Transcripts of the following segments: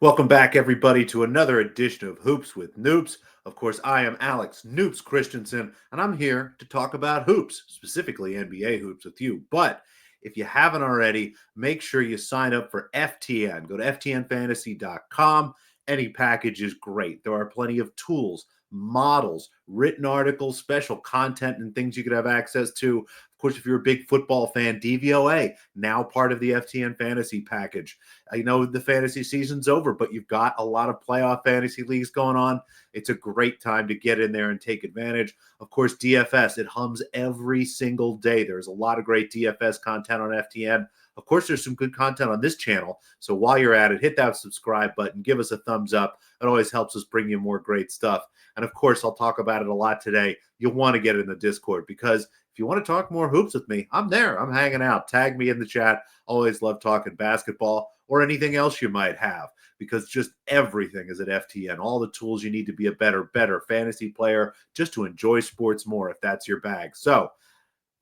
Welcome back, everybody, to another edition of Hoops with Noops. Of course, I am Alex Noops Christensen, and I'm here to talk about hoops, specifically NBA hoops with you. But if you haven't already, make sure you sign up for FTN. Go to ftnfantasy.com. Any package is great. There are plenty of tools, models, written articles, special content, and things you could have access to. Of course, if you're a big football fan, DVOA, now part of the FTN fantasy package. I know the fantasy season's over, but you've got a lot of playoff fantasy leagues going on. It's a great time to get in there and take advantage. Of course, DFS, it hums every single day. There's a lot of great DFS content on FTN. Of course, there's some good content on this channel. So while you're at it, hit that subscribe button, give us a thumbs up. It always helps us bring you more great stuff. And of course, I'll talk about it a lot today. You'll want to get in the Discord because if you want to talk more hoops with me, I'm there. I'm hanging out. Tag me in the chat. Always love talking basketball or anything else you might have, because just everything is at FTN. All the tools you need to be a better fantasy player, just to enjoy sports more if that's your bag. So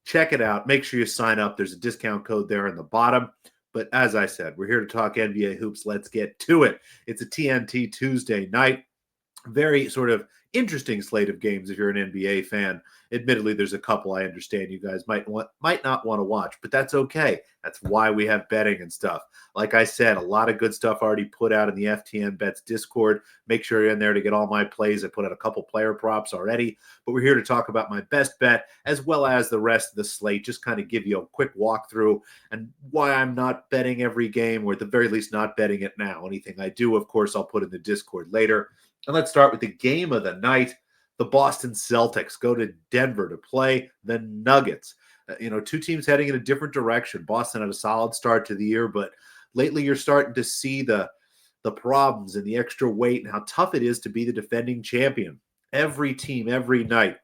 check it out. Make sure you sign up. There's a discount code there in the bottom. But as I said, we're here to talk NBA hoops. Let's get to it. It's a TNT Tuesday night. Very sort of interesting slate of games if you're an NBA fan. Admittedly, there's a couple I understand you guys might not want to watch, but that's okay. That's why we have betting and stuff. Like I said, a lot of good stuff already put out in the FTN Bets Discord. Make sure you're in there to get all my plays. I put out a couple player props already, but we're here to talk about my best bet as well as the rest of the slate. Just kind of give you a quick walkthrough and why I'm not betting every game, or at the very least not betting it now. Anything I do, of course, I'll put in the Discord later. And let's start with the game of the night. The Boston Celtics go to Denver to play the Nuggets. Two teams heading in a different direction. Boston had a solid start to the year, but lately you're starting to see the problems and the extra weight and how tough it is to be the defending champion. Every team, every night,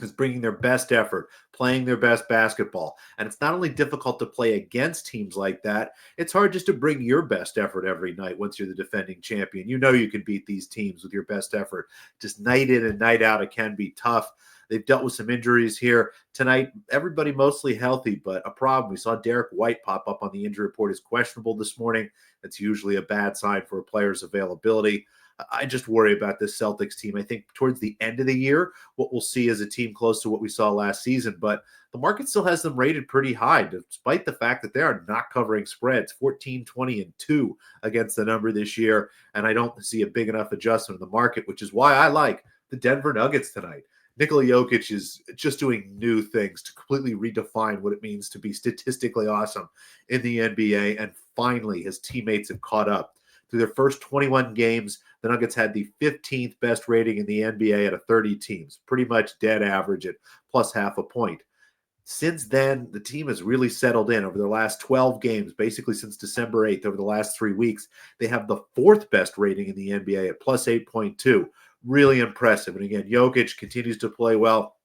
is bringing their best effort, playing their best basketball. And it's not only difficult to play against teams like that, it's hard just to bring your best effort every night once you're the defending champion. You know you can beat these teams with your best effort. Just night in and night out, it can be tough. They've dealt with some injuries here. Tonight, everybody mostly healthy, but a problem. We saw Derek White pop up on the injury report as questionable this morning. That's usually a bad sign for a player's availability. I just worry about this Celtics team. I think towards the end of the year, what we'll see is a team close to what we saw last season, but the market still has them rated pretty high, despite the fact that they are not covering spreads, 14, 20, and 2 against the number this year. And I don't see a big enough adjustment in the market, which is why I like the Denver Nuggets tonight. Nikola Jokic is just doing new things to completely redefine what it means to be statistically awesome in the NBA. And finally, his teammates have caught up. Through their first 21 games, the Nuggets had the 15th best rating in the NBA out of 30 teams, pretty much dead average at plus half a point. Since then, the team has really settled in over the last 12 games, basically since December 8th, over the last 3 weeks. They have the fourth best rating in the NBA at plus 8.2. Really impressive. And again, Jokic continues to play well.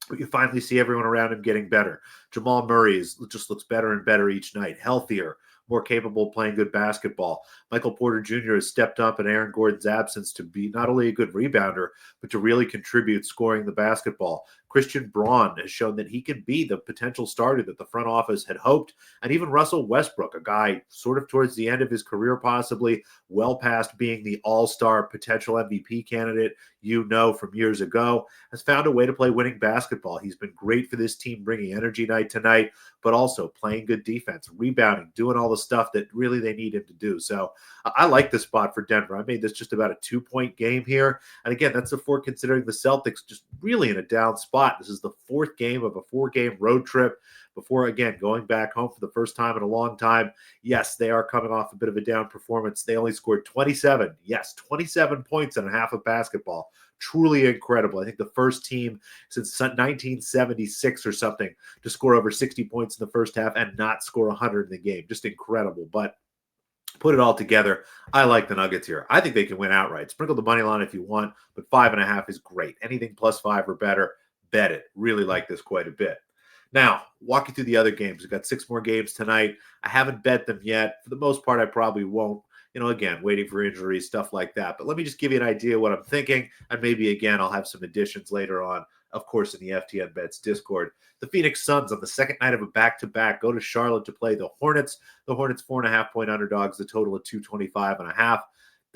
But you finally see everyone around him getting better. Jamal Murray just looks better and better each night, healthier, more capable of playing good basketball. Michael Porter Jr. has stepped up in Aaron Gordon's absence to be not only a good rebounder, but to really contribute scoring the basketball. Christian Braun has shown that he can be the potential starter that the front office had hoped. And even Russell Westbrook, a guy sort of towards the end of his career, possibly well past being the all-star potential MVP candidate from years ago, has found a way to play winning basketball. He's been great for this team, bringing energy night to night, but also playing good defense, rebounding, doing all the stuff that really they need him to do. So I like the spot for Denver. I made this just about a 2-point game here. And again, that's before considering the Celtics just really in a down spot. This is the fourth game of a 4-game road trip before, again, going back home for the first time in a long time. Yes, they are coming off a bit of a down performance. They only scored 27 points in a half of basketball. Truly incredible. I think the first team since 1976 or something to score over 60 points in the first half and not score 100 in the game. Just incredible. But put it all together, I like the Nuggets here. I think they can win outright. Sprinkle the money line if you want, but 5.5 is great. Anything plus 5 or better, bet it. Really like this quite a bit. Now, walk you through the other games. We've got 6 more games tonight. I haven't bet them yet. For the most part, I probably won't. Again, waiting for injuries, stuff like that. But let me just give you an idea of what I'm thinking. And maybe, again, I'll have some additions later on, of course, in the FTN Bets Discord. The Phoenix Suns on the second night of a back-to-back go to Charlotte to play the Hornets. The Hornets 4.5-point underdogs, the total of 225.5.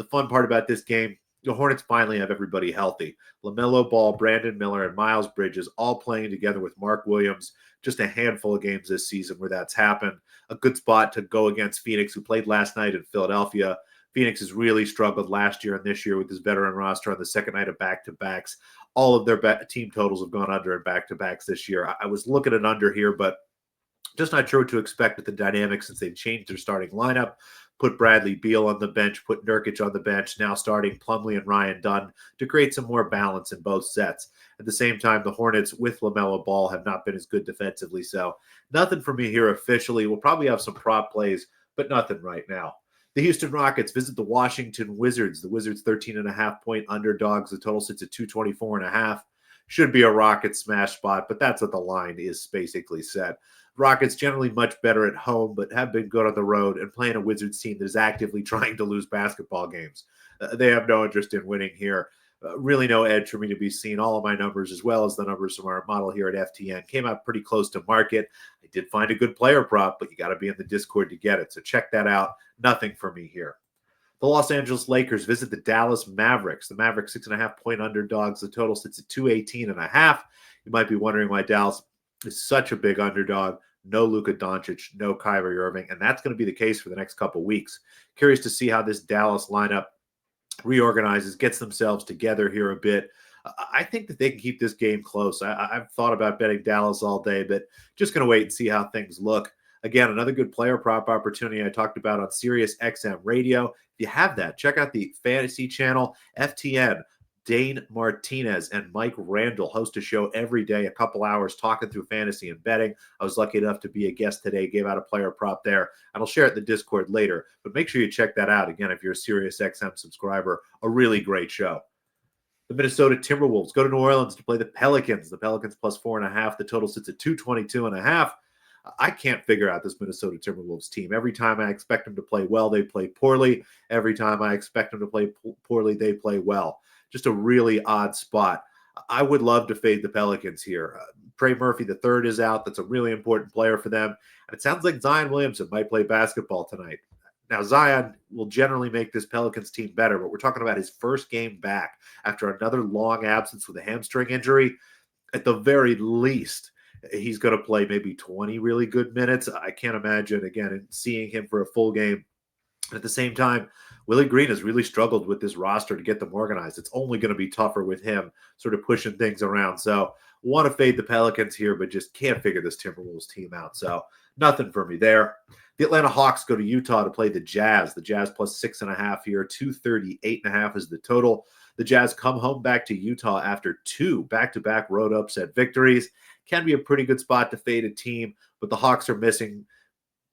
the fun part about this game, the Hornets finally have everybody healthy. LaMelo Ball, Brandon Miller, and Miles Bridges all playing together with Mark Williams. Just a handful of games this season where that's happened. A good spot to go against Phoenix, who played last night in Philadelphia. Phoenix has really struggled last year and this year with his veteran roster on the second night of back-to-backs. All of their team totals have gone under in back-to-backs this year. I was looking at under here, but just not sure what to expect with the dynamics since they've changed their starting lineup. Put Bradley Beal on the bench, put Nurkic on the bench, now starting Plumlee and Ryan Dunn to create some more balance in both sets. At the same time, the Hornets with LaMelo Ball have not been as good defensively, so nothing for me here officially. We'll probably have some prop plays, but nothing right now. The Houston Rockets visit the Washington Wizards. The Wizards 13.5-point underdogs. The total sits at 224.5. Should be a Rocket smash spot, but that's what the line is basically set. Rockets generally much better at home, but have been good on the road and playing a Wizards team that is actively trying to lose basketball games. They have no interest in winning here. Really no edge for me to be seen. All of my numbers, as well as the numbers from our model here at FTN, came out pretty close to market. I did find a good player prop, but you got to be in the Discord to get it. So check that out. Nothing for me here. The Los Angeles Lakers visit the Dallas Mavericks. The Mavericks 6.5-point underdogs. The total sits at 218.5. You might be wondering why Dallas is such a big underdog. No Luka Doncic, no Kyrie Irving, and that's going to be the case for the next couple weeks. Curious to see how this Dallas lineup reorganizes, gets themselves together here a bit. I think that they can keep this game close. I've thought about betting Dallas all day, but just going to wait and see how things look. Again, another good player prop opportunity I talked about on Sirius XM Radio. If you have that, check out the fantasy channel, FTN. Dane Martinez and Mike Randall host a show every day, a couple hours talking through fantasy and betting. I was lucky enough to be a guest today, gave out a player prop there, and I'll share it in the Discord later. But make sure you check that out. Again, if you're a Sirius XM subscriber, a really great show. The Minnesota Timberwolves go to New Orleans to play the Pelicans. The Pelicans plus 4.5. The total sits at 222.5. I can't figure out this Minnesota Timberwolves team. Every time I expect them to play well, they play poorly. Every time I expect them to play poorly, they play well. Just a really odd spot. I would love to fade the Pelicans here. Trey Murphy III is out. That's a really important player for them. And it sounds like Zion Williamson might play basketball tonight. Now, Zion will generally make this Pelicans team better, but we're talking about his first game back after another long absence with a hamstring injury. At the very least, he's going to play maybe 20 really good minutes. I can't imagine, again, seeing him for a full game. At the same time, Willie Green has really struggled with this roster to get them organized. It's only going to be tougher with him sort of pushing things around. So want to fade the Pelicans here, but just can't figure this Timberwolves team out. So nothing for me there. The Atlanta Hawks go to Utah to play the Jazz. The Jazz plus 6.5 here, 238.5 is the total. The Jazz come home back to Utah after 2 back-to-back road upset victories. Can be a pretty good spot to fade a team, but the Hawks are missing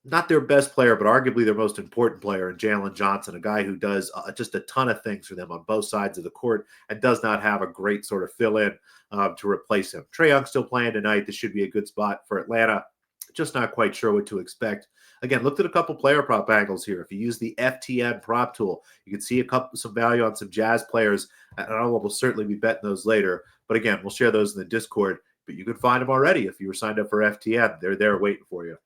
not their best player, but arguably their most important player in Jalen Johnson, a guy who does just a ton of things for them on both sides of the court and does not have a great sort of fill-in to replace him. Trae Young still playing tonight. This should be a good spot for Atlanta. Just not quite sure what to expect. Again, looked at a couple player prop angles here. If you use the FTN prop tool, you can see some value on some Jazz players, and I will certainly be betting those later. But again, we'll share those in the Discord. But you can find them already if you were signed up for FTN. They're there waiting for you.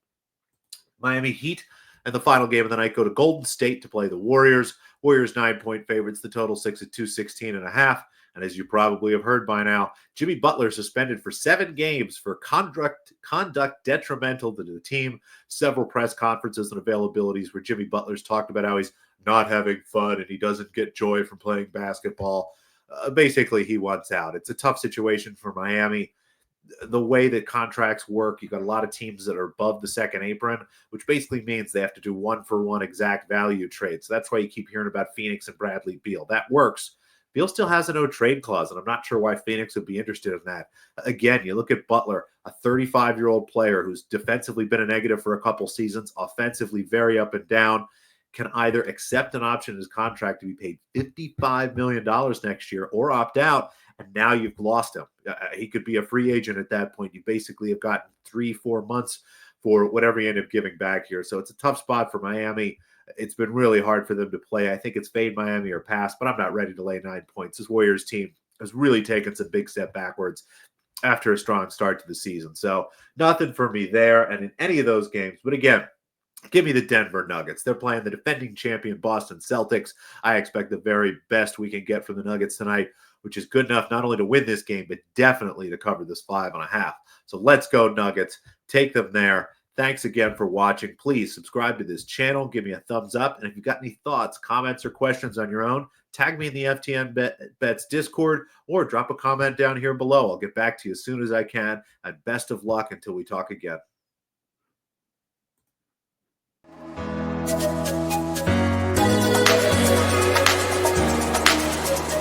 Miami Heat and the final game of the night go to Golden State to play the Warriors. Warriors 9-point favorites. The total 6 at 216.5. And as you probably have heard by now, Jimmy Butler suspended for 7 games for conduct detrimental to the team. Several press conferences and availabilities where Jimmy Butler's talked about how he's not having fun and he doesn't get joy from playing basketball. Basically, he wants out. It's a tough situation for Miami. The way that contracts work, you've got a lot of teams that are above the second apron, which basically means they have to do 1-for-1 exact value trades. So that's why you keep hearing about Phoenix and Bradley Beal. That works. Beal still has a no trade clause, and I'm not sure why Phoenix would be interested in that. Again, you look at Butler, a 35-year-old player who's defensively been a negative for a couple seasons, offensively very up and down, can either accept an option in his contract to be paid $55 million next year or opt out, and now you've lost him. He could be a free agent at that point. You basically have gotten 3-4 months for whatever you end up giving back here. So it's a tough spot for Miami. It's been really hard for them to play. I think it's fade Miami or pass, but I'm not ready to lay 9 points. This Warriors team has really taken some big step backwards after a strong start to the season. So nothing for me there and in any of those games. But again, Give me the Denver Nuggets. They're playing the defending champion Boston Celtics. I expect the very best we can get from the Nuggets tonight, which is good enough not only to win this game, but definitely to cover this 5.5. So let's go Nuggets. Take them there. Thanks again for watching. Please subscribe to this channel. Give me a thumbs up. And if you've got any thoughts, comments, or questions on your own, tag me in the FTN Bets Discord or drop a comment down here below. I'll get back to you as soon as I can. And best of luck until we talk again.